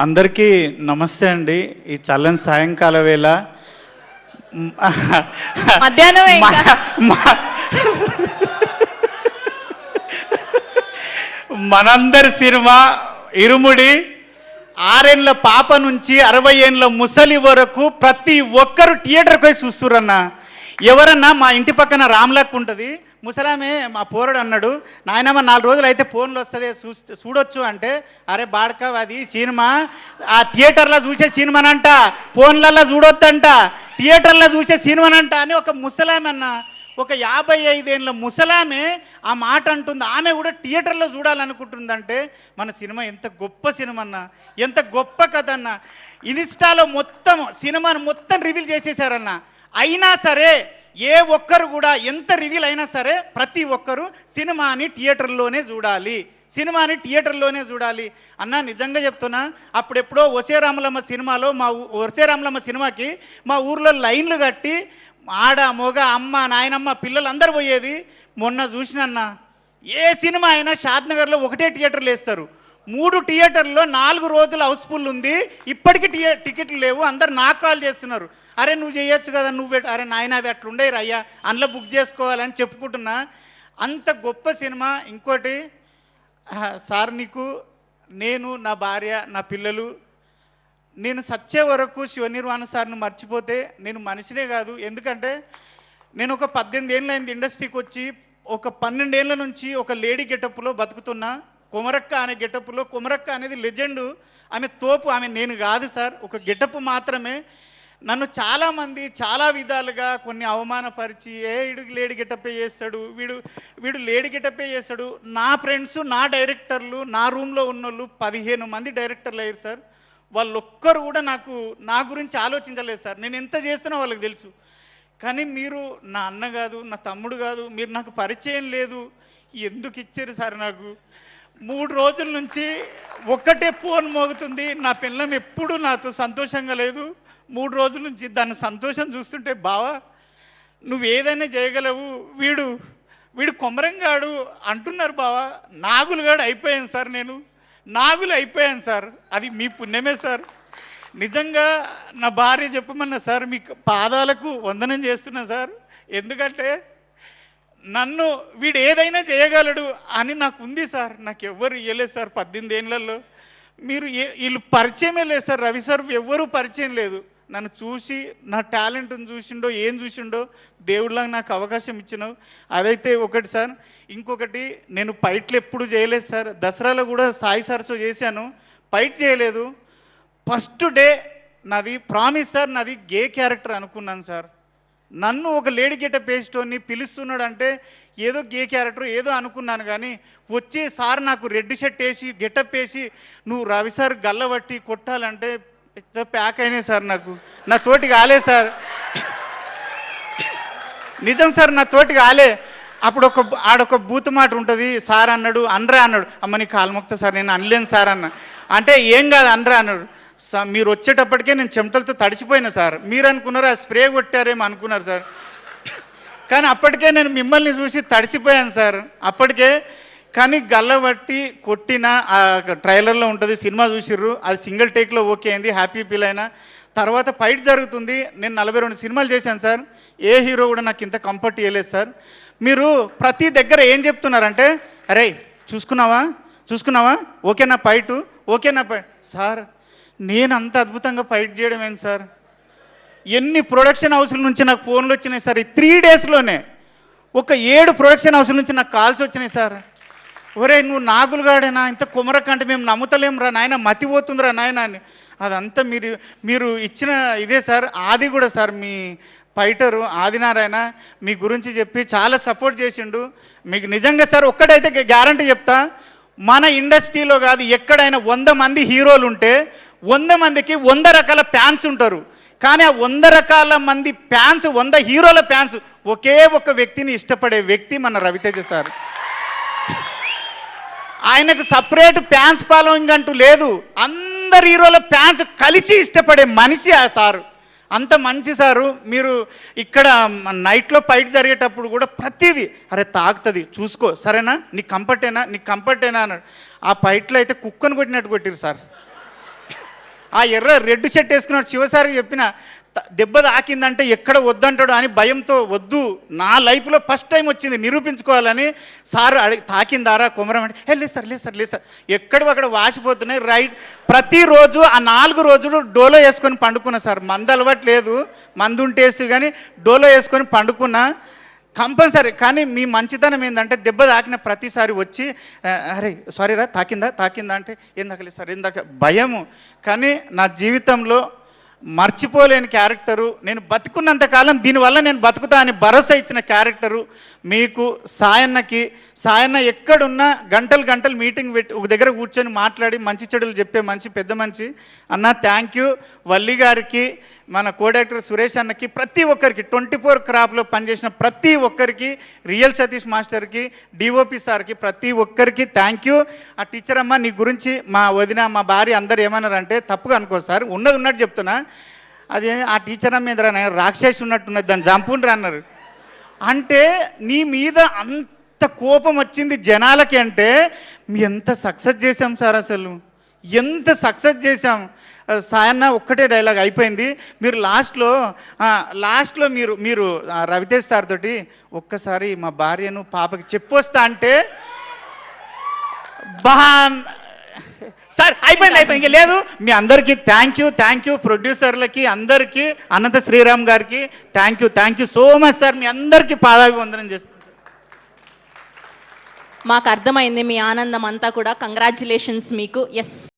అందరికీ నమస్తే అండి. ఈ చల్లని సాయంకాల వేళ మధ్యాహ్నం మనందరి సినిమా ఇరుముడి 6 ఏళ్ళ పాప నుంచి 60 ఏళ్ళ ముసలి వరకు ప్రతి ఒక్కరు థియేటర్కి పోయి చూస్తురన్న. ఎవరన్నా మా ఇంటి పక్కన రామ్లక్ ఉంటుంది, ముసలామే మా పోరడు అన్నాడు, నాయనమ్మ 4 రోజులు అయితే ఫోన్లో వస్తుంది చూడొచ్చు అంటే, అరే బాడక అది సినిమా ఆ థియేటర్లో చూసే సినిమానంట, ఫోన్లలో చూడొద్దంట, థియేటర్లో చూసే సినిమానంట అని ఒక ముసలామె అన్న, ఒక 55 ఏళ్ళ ముసలామే ఆ మాట అంటుంది. ఆమె కూడా థియేటర్లో చూడాలనుకుంటుందంటే మన సినిమా ఎంత గొప్ప సినిమా అన్న, ఎంత గొప్ప కథ అన్న. ఇన్స్టాలో మొత్తం సినిమాను మొత్తం రివీల్ చేసేసారన్న. అయినా సరే ఏ ఒక్కరు కూడా ఎంత రివీల్ అయినా సరే ప్రతి ఒక్కరు సినిమాని థియేటర్లోనే చూడాలి అన్న. నిజంగా చెప్తున్నా, అప్పుడెప్పుడో ఒసే రామలమ్మ సినిమాలో ఒసే రామలమ్మ సినిమాకి మా ఊర్లో లైన్లు కట్టి ఆడ మొగ అమ్మ నాయనమ్మ పిల్లలు అందరు పోయేది. మొన్న చూసినన్నా ఏ సినిమా అయినా షాద్నగర్లో ఒకటే థియేటర్లు వేస్తారు, 3 థియేటర్లో 4 రోజులు హౌస్ఫుల్ ఉంది. ఇప్పటికీ టికెట్లు లేవు. అందరు నాకు కాల్ చేస్తున్నారు, అరే నువ్వు చేయొచ్చు కదా, అరే నాయన అవి అట్లుండే రయ్యా అందులో బుక్ చేసుకోవాలని చెప్పుకుంటున్నా. అంత గొప్ప సినిమా. ఇంకోటి సార్, నీకు నేను నా భార్య నా పిల్లలు నేను సచ్చే వరకు శివనిర్వాణ సార్ను మర్చిపోతే నేను మనిషినే కాదు. ఎందుకంటే నేను ఒక 18 ఏళ్ళ అయింది ఇండస్ట్రీకి వచ్చి, ఒక 12 ఏళ్ళ నుంచి ఒక లేడీ గెటప్లో బతుకుతున్నా. కొమరక్క అనే గెటప్లో, కొమరక్క అనేది లెజెండు, ఆమె తోపు, ఆమె నేను కాదు సార్, ఒక గెటప్ మాత్రమే. నన్ను చాలామంది చాలా విధాలుగా కొన్ని అవమానపరిచి, వీడికి లేడీ గెటప్పే చేస్తాడు, వీడు లేడీ గెటప్పే చేస్తాడు. నా ఫ్రెండ్స్ నా డైరెక్టర్లు నా రూమ్లో ఉన్నోళ్ళు 15 మంది డైరెక్టర్లు అయ్యారు సార్. వాళ్ళొక్కరు కూడా నా గురించి ఆలోచించలేదు సార్. నేను ఎంత చేస్తున్నా వాళ్ళకి తెలుసు. కానీ మీరు నా అన్న కాదు, నా తమ్ముడు కాదు, మీరు నాకు పరిచయం లేదు, ఎందుకు ఇచ్చారు సార్? నాకు 3 రోజుల నుంచి ఒక్కటే ఫోన్ మోగుతుంది. నా పిల్లం ఎప్పుడు నాతో సంతోషంగా లేదు. 3 రోజుల నుంచి దాని సంతోషం చూస్తుంటే, బావా నువ్వు ఏదైనా చేయగలవు, వీడు కొమరంగాడు అంటున్నారు బావా. నాగులుగాడు అయిపోయాను సార్, నేను నాగులు అయిపోయాను సార్. అది మీ పుణ్యమే సార్. నిజంగా నా భార్య చెప్పమన్నా సార్, మీ పాదాలకు వందనం చేస్తున్నా సార్. ఎందుకంటే నన్ను వీడు ఏదైనా చేయగలడు అని నాకు ఉంది సార్. నాకు ఎవ్వరు ఇవ్వలేదు సార్ 18 ఏళ్ళల్లో. వీళ్ళు పరిచయమే లేదు సార్. రవి సార్ ఎవ్వరూ పరిచయం లేదు. నన్ను చూసి నా టాలెంట్ని చూసిండో ఏం చూసిండో దేవుడిలాగా నాకు అవకాశం ఇచ్చినావు. అదైతే ఒకటి సార్. ఇంకొకటి, నేను ఫైట్లు ఎప్పుడు చేయలేదు సార్. దసరాలో కూడా సాయి సార్తో చేశాను, ఫైట్ చేయలేదు. ఫస్ట్ డే నాది ప్రామిస్ సార్, నాది గే క్యారెక్టర్ అనుకున్నాను సార్. నన్ను ఒక లేడీ గెటప్ వేసేటోని పిలుస్తున్నాడు అంటే ఏదో గే క్యారెక్టర్ ఏదో అనుకున్నాను. కానీ వచ్చి సార్ నాకు రెడ్ షర్ట్ వేసి గెటప్ వేసి నువ్వు రవి సార్ గల్లబట్టి కొట్టాలంటే ప్యాక్ అయినాయి సార్. నా తోటి కాలే సార్, నిజం సార్, నా తోటి కాలే. అప్పుడు ఆడొక బూత్ మాట ఉంటుంది, సార్ అన్నాడు అనరా అన్నాడు. అమ్మ నీ కాలుమొక్త సార్, నేను అనలేను సార్ అన్న. అంటే ఏం కాదు అనరా అన్నాడు. మీరు వచ్చేటప్పటికే నేను చెమటలతో తడిచిపోయినా సార్. మీరు అనుకున్నారు ఆ స్ప్రే కొట్టారేమో అనుకున్నారు సార్. కానీ అప్పటికే నేను మిమ్మల్ని చూసి తడిచిపోయాను సార్ అప్పటికే. కానీ గల్లబట్టి కొట్టిన ఆ ట్రైలర్లో ఉంటుంది, సినిమా చూసిర్రు, అది సింగిల్ టేక్లో ఓకే అయింది, హ్యాపీ ఫీల్ అయినా. తర్వాత ఫైట్ జరుగుతుంది. నేను 42 సినిమాలు చేశాను సార్. ఏ హీరో కూడా నాకు ఇంత కంఫర్ట్ ఇవ్వలేదు సార్. మీరు ప్రతి దగ్గర ఏం చెప్తున్నారంటే, అరే చూసుకున్నావా ఓకేనా ఫైటు, ఓకేనా ఫైట్ సార్. నేను అంత అద్భుతంగా ఫైట్ చేయడం ఏంటి సార్? ఎన్ని ప్రొడక్షన్ హౌస్ల నుంచి నాకు ఫోన్లు వచ్చినాయి సార్. ఈ 3 డేస్లోనే ఒక 7 ప్రొడక్షన్ హౌస్ల నుంచి నాకు కాల్స్ వచ్చినాయి సార్. ఒరే నువ్వు నాగులుగాడేనా, ఇంత కుమరకంటే మేము నమ్ముతలేం రా నాయన, మతిపోతుందిరా నాయన అని. అదంతా మీరు ఇచ్చిన ఇదే సార్. ఆది కూడా సార్, మీ ఫైటరు ఆదినారాయణ మీ గురించి చెప్పి చాలా సపోర్ట్ చేసిండు. మీకు నిజంగా సార్ ఒక్కడైతే గ్యారంటీ చెప్తా, మన ఇండస్ట్రీలో కాదు ఎక్కడైనా 100 మంది హీరోలు ఉంటే 100 మందికి 100 రకాల ఫ్యాన్స్ ఉంటారు. కానీ ఆ 100 రకాల మంది ఫ్యాన్స్, 100 హీరోల ఫ్యాన్స్ ఒకే ఒక వ్యక్తిని ఇష్టపడే వ్యక్తి మన రవితేజ సార్. ఆయనకు సపరేట్ ఫ్యాన్స్ ఫాలోయింగ్ అంటూ లేదు, అందరు హీరోల ఫ్యాన్స్ కలిసి ఇష్టపడే మనిషి ఆ సారు. అంత మంచి సారు. మీరు ఇక్కడ నైట్లో ఫైట్ జరిగేటప్పుడు కూడా ప్రతిదీ అరే తాగుతుంది చూసుకో, సరేనా, నీకు కంఫర్టేనా అన్నాడు. ఆ ఫైట్లో అయితే కుక్కను కొట్టినట్టు కొట్టిరు సార్. ఆ రెడ్ షర్ట్ వేసుకున్నాడు శివసారికి చెప్పిన దెబ్బ తాకిందంటే ఎక్కడ వద్దంటాడు అని భయంతో వద్దు, నా లైఫ్లో ఫస్ట్ టైం వచ్చింది నిరూపించుకోవాలని సార్ తాకిందారా కొమరం అంటే లేదు సార్ లేదు సార్ లేదు సార్, ఎక్కడక్కడ వాసిపోతున్నాయి రైట్. ప్రతిరోజు ఆ 4 రోజులు డోలో వేసుకొని పండుకున్నా సార్. మందు అలవాటు లేదు, మందు ఉంటేసి కానీ డోలో వేసుకొని పండుకున్నా కంపల్సరీ. కానీ మీ మంచితనం ఏంటంటే దెబ్బ తాకిన ప్రతిసారి వచ్చి అరే సారీ రా తాకిందా అంటే ఏం తాకలేదు సార్ ఏం తాక భయము. కానీ నా జీవితంలో మర్చిపోలేని క్యారెక్టరు, నేను బతుకున్నంతకాలం దీనివల్ల నేను బతుకుతా అని భరోసా ఇచ్చిన క్యారెక్టరు మీకు సాయన్న ఎక్కడున్నా గంటలు మీటింగ్ పెట్టి ఒక దగ్గర కూర్చొని మాట్లాడి మంచి చెడులు చెప్పే పెద్ద మనిషి అన్న. Thank you. వల్లి గారికి, మన కోడైరెక్టర్ సురేష్ అన్నకి, ప్రతి ఒక్కరికి 24 క్రాప్లో పనిచేసిన ప్రతి ఒక్కరికి, రియల్ సతీష్ మాస్టర్కి, డిఓపి సార్కి, ప్రతి ఒక్కరికి థ్యాంక్ యూ. ఆ టీచర్ అమ్మ నీ గురించి మా వదిన మా భార్య అందరు ఏమన్నారంటే తప్పుగా అనుకో సార్, ఉన్నట్టు చెప్తున్నా, అది ఆ టీచర్ అమ్మ మీద రాక్షసి ఉన్నట్టున్నది దాన్ని చంపుండ్రు అన్నారు. అంటే నీ మీద అంత కోపం వచ్చింది జనాలకి అంటే మీ ఎంత సక్సెస్ చేశాం సార్, అసలు ఎంత సక్సెస్ చేశాం. సాయన్న ఒక్కటే డైలాగ్ అయిపోయింది. మీరు లాస్ట్లో మీరు రవితేజ్ సార్ తోటి ఒక్కసారి మా భార్యను పాపకి చెప్పొస్తా అంటే సార్ అయిపోయింది ఇంకా లేదు. మీ అందరికీ థ్యాంక్ యూ. ప్రొడ్యూసర్లకి అందరికీ, అనంత శ్రీరామ్ గారికి thank you so much sir. మీ అందరికీ పాదాభివందనం చేస్తాను. మాకు అర్థమైంది మీ ఆనందం అంతా కూడా. కంగ్రాచ్యులేషన్స్ మీకు. ఎస్.